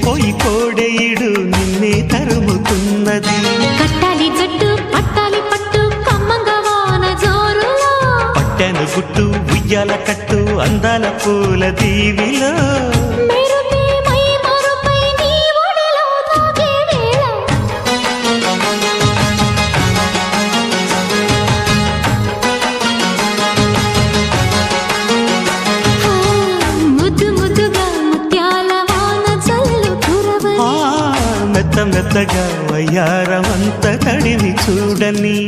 మురిసిపోయి కోడెయిడు నిన్నే తరుముతున్నది. కట్టాలి జట్టు పట్టాలి పట్టు కమ్మంగా వాన జోరులో, పట్టెను గుట్టు ఉయ్యాల కట్టు అందాల పూల దీవిలో, మెరుపే మై మరుపై నీ ఒడిలో తాగే వేళ. ముద్దు ముద్దుగా ముత్యాల వాన జల్లు కురవని, మెత్త మెత్తగా వయ్యారమంత తడివి చూడని.